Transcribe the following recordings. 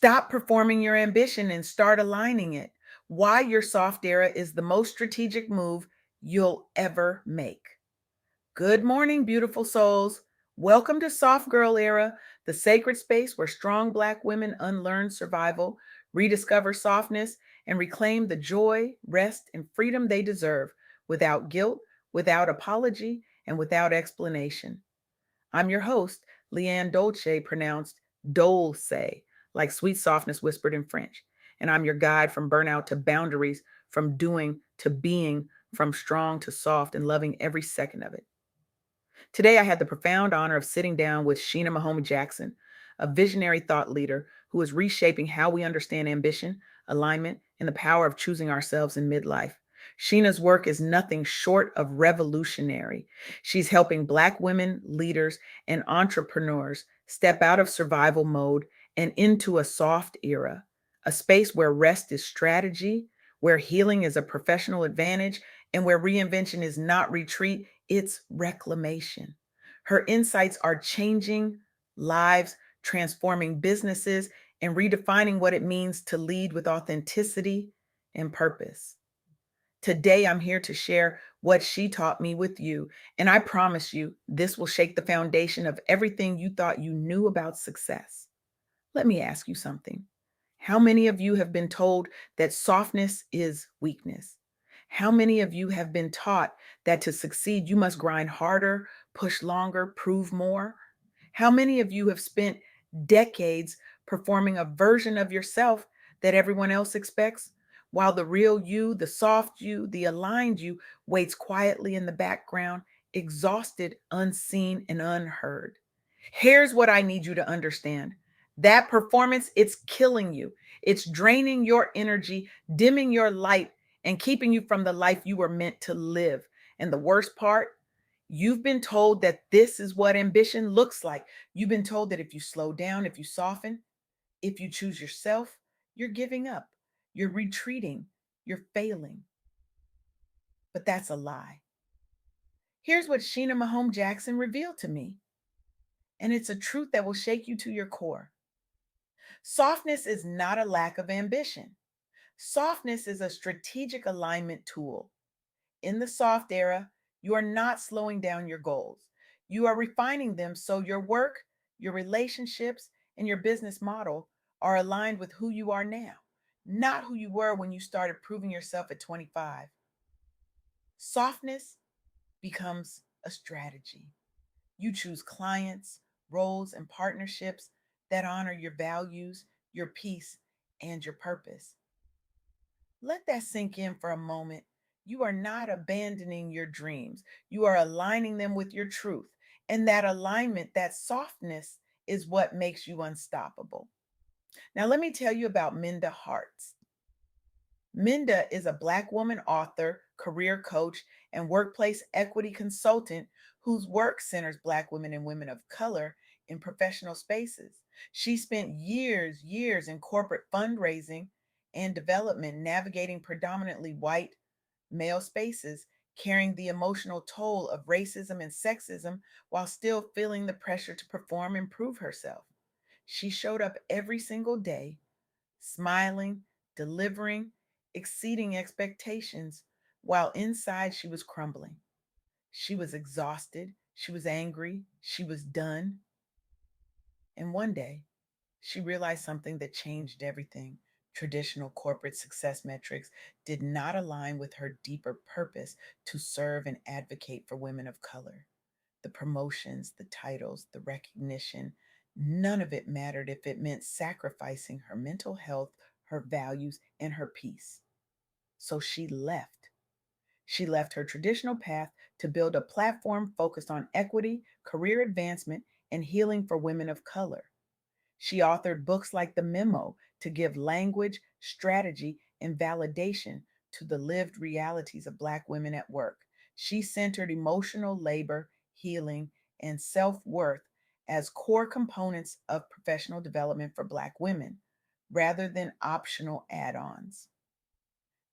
Stop performing your ambition and start aligning it. Why your soft era is the most strategic move you'll ever make. Good morning, beautiful souls. Welcome to Soft Girl Era, the sacred space where strong Black women unlearn survival, rediscover softness, and reclaim the joy, rest, and freedom they deserve without guilt, without apology, and without explanation. I'm your host, LeAnne Dolce, pronounced Dolce, like sweet softness whispered in French. And I'm your guide from burnout to boundaries, from doing to being, from strong to soft, and loving every second of it. Today, I had the profound honor of sitting down with Sheena Mahome-Jackson, a visionary thought leader who is reshaping how we understand ambition, alignment, and the power of choosing ourselves in midlife. Sheena's work is nothing short of revolutionary. She's helping Black women, leaders, and entrepreneurs step out of survival mode and into a soft era, a space where rest is strategy, where healing is a professional advantage, and where reinvention is not retreat, it's reclamation. Her insights are changing lives, transforming businesses, and redefining what it means to lead with authenticity and purpose. Today, I'm here to share what she taught me with you, and I promise you, this will shake the foundation of everything you thought you knew about success. Let me ask you something. How many of you have been told that softness is weakness? How many of you have been taught that to succeed, you must grind harder, push longer, prove more? How many of you have spent decades performing a version of yourself that everyone else expects, while the real you, the soft you, the aligned you waits quietly in the background, exhausted, unseen, and unheard? Here's what I need you to understand. That performance, it's killing you. It's draining your energy, dimming your light, and keeping you from the life you were meant to live. And the worst part, you've been told that this is what ambition looks like. You've been told that if you slow down, if you soften, if you choose yourself, you're giving up, you're retreating, you're failing. But that's a lie. Here's what Sheena Mahome-Jackson revealed to me, and it's a truth that will shake you to your core. Softness is not a lack of ambition. Softness is a strategic alignment tool. In the soft era, you are not slowing down your goals. You are refining them so your work, your relationships, and your business model are aligned with who you are now, not who you were when you started proving yourself at 25. Softness becomes a strategy. You choose clients, roles, and partnerships that honor your values, your peace, and your purpose. Let that sink in for a moment. You are not abandoning your dreams, you are aligning them with your truth. And that alignment, that softness, is what makes you unstoppable. Now, let me tell you about Minda Harts. Minda is a Black woman author, career coach, and workplace equity consultant whose work centers Black women and women of color in professional spaces. She spent years in corporate fundraising and development, navigating predominantly white male spaces, carrying the emotional toll of racism and sexism while still feeling the pressure to perform and prove herself. She showed up every single day smiling, delivering, exceeding expectations, while inside she was crumbling. She was exhausted, she was angry, she was done. And one day, she realized something that changed everything. Traditional corporate success metrics did not align with her deeper purpose to serve and advocate for women of color. The promotions, the titles, the recognition, none of it mattered if it meant sacrificing her mental health, her values, and her peace. So she left. She left her traditional path to build a platform focused on equity, career advancement, and healing for women of color. She authored books like The Memo to give language, strategy, and validation to the lived realities of Black women at work. She centered emotional labor, healing, and self worth as core components of professional development for Black women, rather than optional add ons.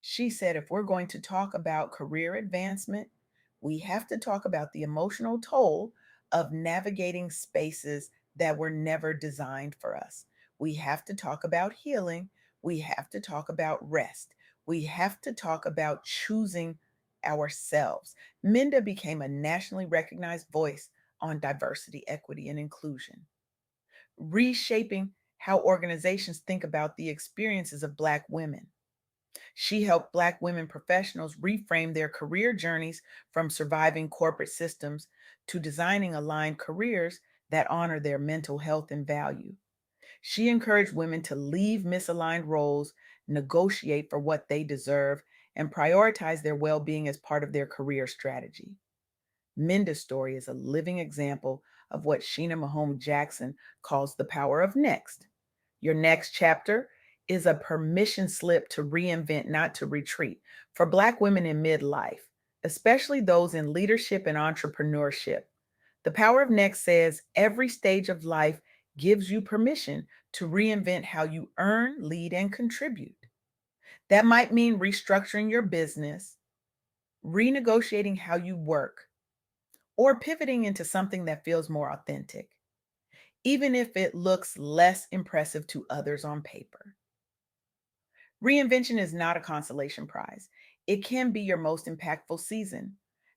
She said if we're going to talk about career advancement, we have to talk about the emotional toll of navigating spaces that were never designed for us. We have to talk about healing. We have to talk about rest. We have to talk about choosing ourselves. Minda became a nationally recognized voice on diversity, equity, and inclusion, reshaping how organizations think about the experiences of Black women. She helped Black women professionals reframe their career journeys from surviving corporate systems to designing aligned careers that honor their mental health and value. She encouraged women to leave misaligned roles, negotiate for what they deserve, and prioritize their well being as part of their career strategy. Minda's story is a living example of what Sheena Mahome-Jackson calls the power of next. Your next chapter is a permission slip to reinvent, not to retreat. For Black women in midlife, especially those in leadership and entrepreneurship, the power of next says every stage of life gives you permission to reinvent how you earn, lead, and contribute. That might mean restructuring your business, renegotiating how you work, or pivoting into something that feels more authentic, even if it looks less impressive to others on paper. Reinvention is not a consolation prize. It can be your most impactful season.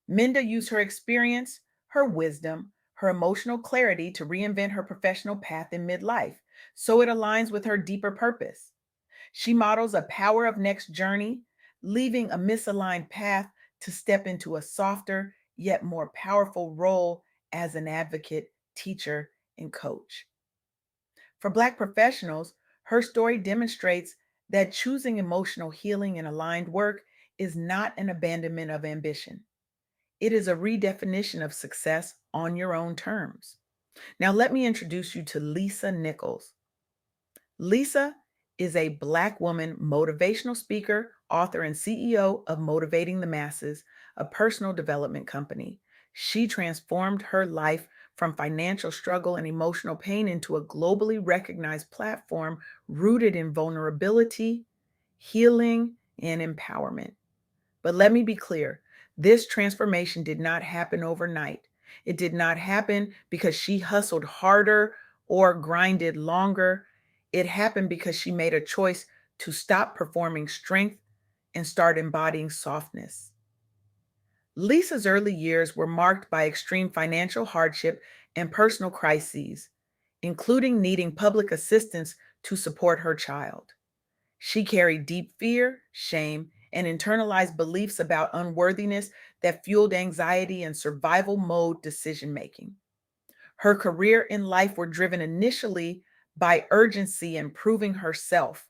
Minda used her experience, her wisdom, her emotional clarity to reinvent her professional path in midlife, so it aligns with her deeper purpose. She models a power of next journey, leaving a misaligned path to step into a softer yet more powerful role as an advocate, teacher, and coach. For Black professionals, her story demonstrates that choosing emotional healing and aligned work is not an abandonment of ambition. It is a redefinition of success on your own terms. Now, let me introduce you to Lisa Nichols. Lisa is a Black woman motivational speaker, author, and CEO of Motivating the Masses, a personal development company. She transformed her life from financial struggle and emotional pain into a globally recognized platform rooted in vulnerability, healing, and empowerment. But let me be clear, this transformation did not happen overnight. It did not happen because she hustled harder or grinded longer. It happened because she made a choice to stop performing strength and start embodying softness. Lisa's early years were marked by extreme financial hardship and personal crises, including needing public assistance to support her child. She carried deep fear, shame, and internalized beliefs about unworthiness that fueled anxiety and survival mode decision making. Her career and life were driven initially by urgency and proving herself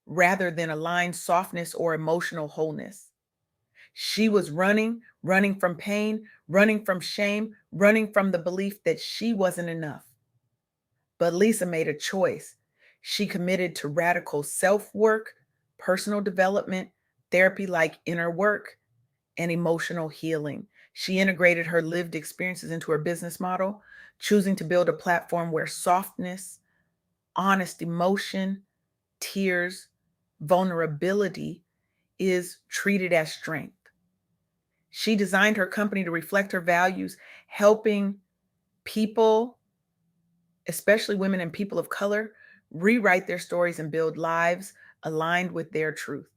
rather than aligned softness or emotional wholeness. She was running from pain, running from shame, running from the belief that she wasn't enough. But Lisa made a choice. She committed to radical self work, personal development, therapy like inner work, and emotional healing. She integrated her lived experiences into her business model, choosing to build a platform where softness, honest emotion, tears, vulnerability is treated as strength. She designed her company to reflect her values, helping people, especially women and people of color, rewrite their stories and build lives aligned with their truth.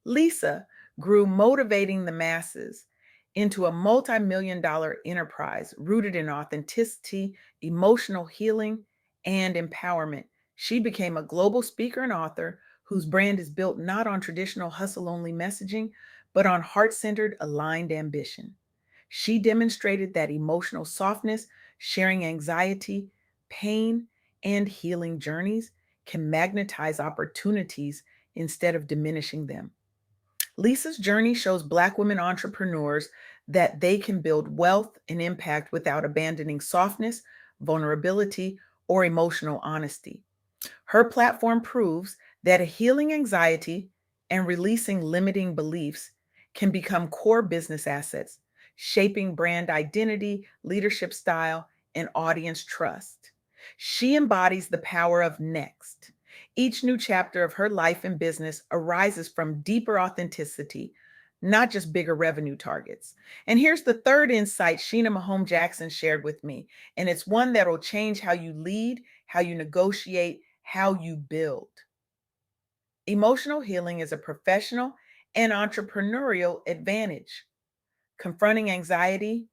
Lisa grew Motivating the Masses into a multi-million dollar enterprise rooted in authenticity, emotional healing, and empowerment. She became a global speaker and author whose brand is built not on traditional hustle only messaging, but on heart centered, aligned ambition. She demonstrated that emotional softness, sharing anxiety, pain, and healing journeys can magnetize opportunities instead of diminishing them. Lisa's journey shows Black women entrepreneurs that they can build wealth and impact without abandoning softness, vulnerability, or emotional honesty. Her platform proves that healing anxiety and releasing limiting beliefs can become core business assets, shaping brand identity, leadership style, and audience trust. She embodies the power of next. Each new chapter of her life and business arises from deeper authenticity, not just bigger revenue targets. And here's the third insight Sheena Mahome-Jackson shared with me, and it's one that will change how you lead, how you negotiate, how you build. Emotional healing is a professional and entrepreneurial advantage. Confronting anxiety,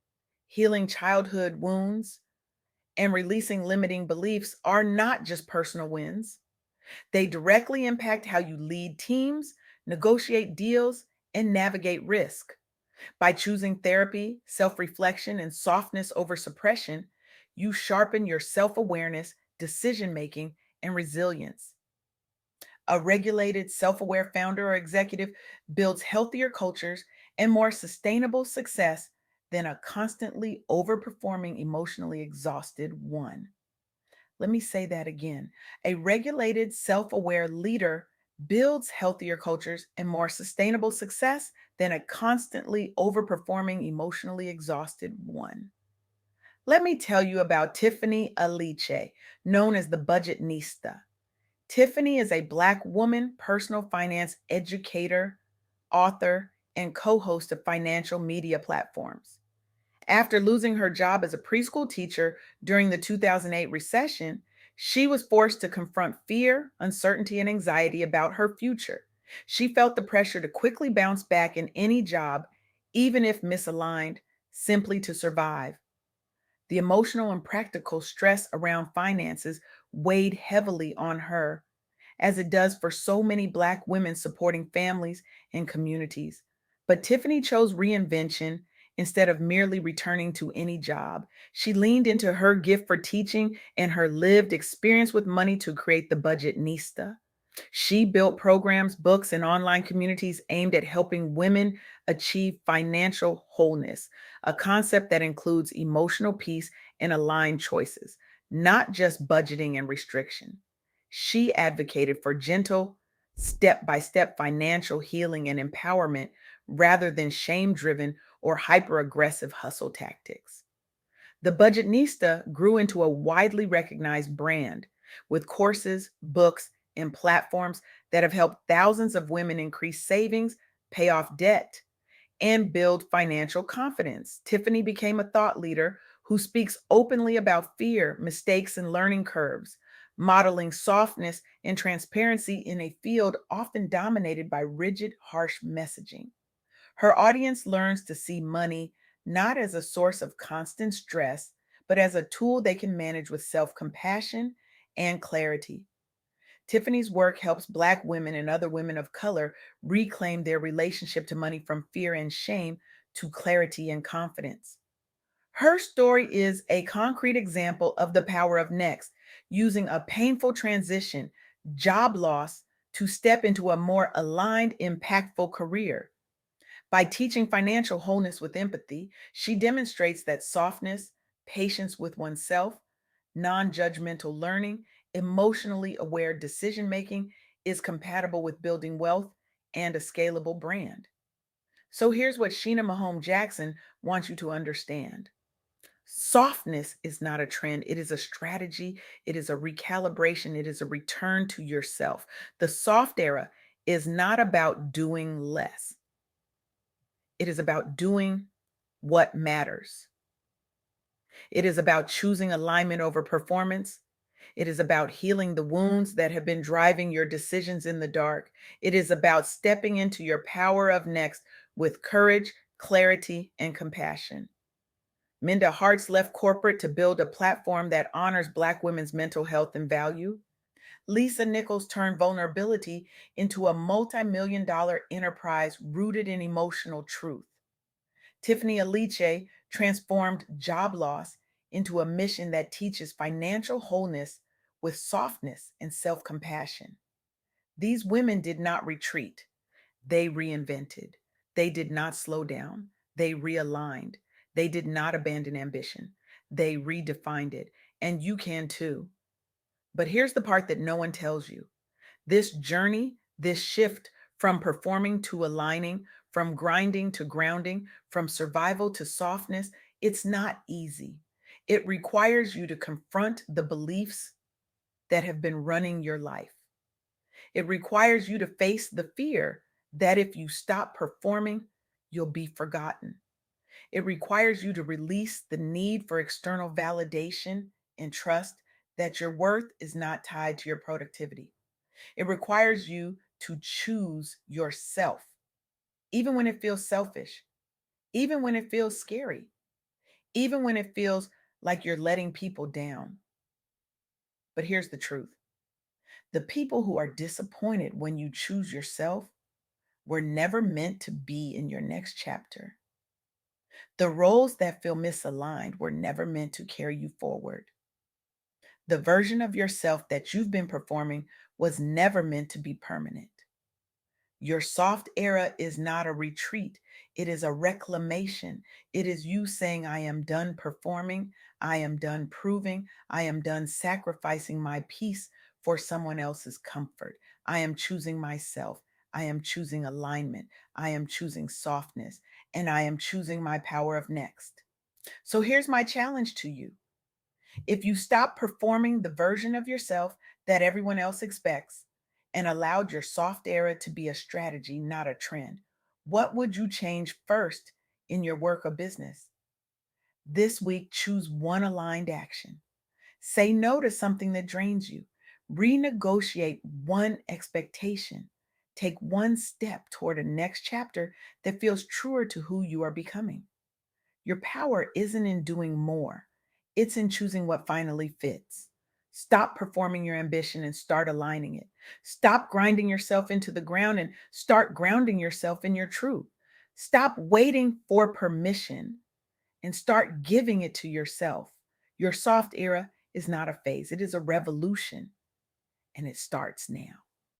healing childhood wounds, and releasing limiting beliefs are not just personal wins. They directly impact how you lead teams, negotiate deals, and navigate risk. By choosing therapy, self reflection, and softness over suppression, you sharpen your self awareness, decision making, and resilience. A regulated, self aware founder or executive builds healthier cultures and more sustainable success than a constantly overperforming, emotionally exhausted one. Let me say that again. A regulated, self aware leader builds healthier cultures and more sustainable success than a constantly overperforming, emotionally exhausted one. Let me tell you about Tiffany Aliche, known as the Budgetnista. Tiffany is a Black woman, personal finance educator, author, and co host of financial media platforms. After losing her job as a preschool teacher during the 2008 recession, she was forced to confront fear, uncertainty, and anxiety about her future. She felt the pressure to quickly bounce back in any job, even if misaligned, simply to survive. The emotional and practical stress around finances weighed heavily on her, as it does for so many Black women supporting families and communities. But Tiffany chose reinvention instead of merely returning to any job. She leaned into her gift for teaching and her lived experience with money to create the Budget Nista. She built programs, books, and online communities aimed at helping women achieve financial wholeness, a concept that includes emotional peace and aligned choices, not just budgeting and restriction. She advocated for gentle, step by step financial healing and empowerment rather than shame driven or hyper aggressive hustle tactics. The Budgetnista grew into a widely recognized brand with courses, books, and platforms that have helped thousands of women increase savings, pay off debt, and build financial confidence. Tiffany became a thought leader who speaks openly about fear, mistakes, and learning curves, modeling softness and transparency in a field often dominated by rigid, harsh messaging. Her audience learns to see money not as a source of constant stress, but as a tool they can manage with self compassion and clarity. Tiffany's work helps Black women and other women of color reclaim their relationship to money from fear and shame to clarity and confidence. Her story is a concrete example of the power of next, using a painful transition, job loss, to step into a more aligned, impactful career. By teaching financial wholeness with empathy, she demonstrates that softness, patience with oneself, non judgmental learning, emotionally aware decision making is compatible with building wealth and a scalable brand. So here's what Sheena Mahome-Jackson wants you to understand. Softness is not a trend, it is a strategy, it is a recalibration, it is a return to yourself. The soft era is not about doing less, it is about doing what matters. It is about choosing alignment over performance. It is about healing the wounds that have been driving your decisions in the dark. It is about stepping into your power of next with courage, clarity, and compassion. Minda Harts left corporate to build a platform that honors Black women's mental health and value. Lisa Nichols turned vulnerability into a multi-million dollar enterprise rooted in emotional truth. Tiffany Aliche transformed job loss into a mission that teaches financial wholeness with softness and self compassion. These women did not retreat, they reinvented. They did not slow down, they realigned. They did not abandon ambition, they redefined it. And you can too. But here's the part that no one tells you: this journey, this shift from performing to aligning, from grinding to grounding, from survival to softness, it's not easy. It requires you to confront the beliefs that have been running your life. It requires you to face the fear that if you stop performing, you'll be forgotten. It requires you to release the need for external validation and trust that your worth is not tied to your productivity. It requires you to choose yourself, even when it feels selfish, even when it feels scary, even when it feels like you're letting people down. But here's the truth: the people who are disappointed when you choose yourself were never meant to be in your next chapter. The roles that feel misaligned were never meant to carry you forward. The version of yourself that you've been performing was never meant to be permanent. Your soft era is not a retreat, it is a reclamation. It is you saying, I am done performing, I am done proving, I am done sacrificing my peace for someone else's comfort. I am choosing myself, I am choosing alignment, I am choosing softness, and I am choosing my power of next. So here's my challenge to you: if you stop performing the version of yourself that everyone else expects and allowed your soft era to be a strategy, not a trend, what would you change first in your work or business? This week, choose one aligned action. Say no to something that drains you. Renegotiate one expectation. Take one step toward a next chapter that feels truer to who you are becoming. Your power isn't in doing more, it's in choosing what finally fits. Stop performing your ambition and start aligning it. Stop grinding yourself into the ground and start grounding yourself in your truth. Stop waiting for permission and start giving it to yourself. Your soft era is not a phase, it is a revolution, and it starts now.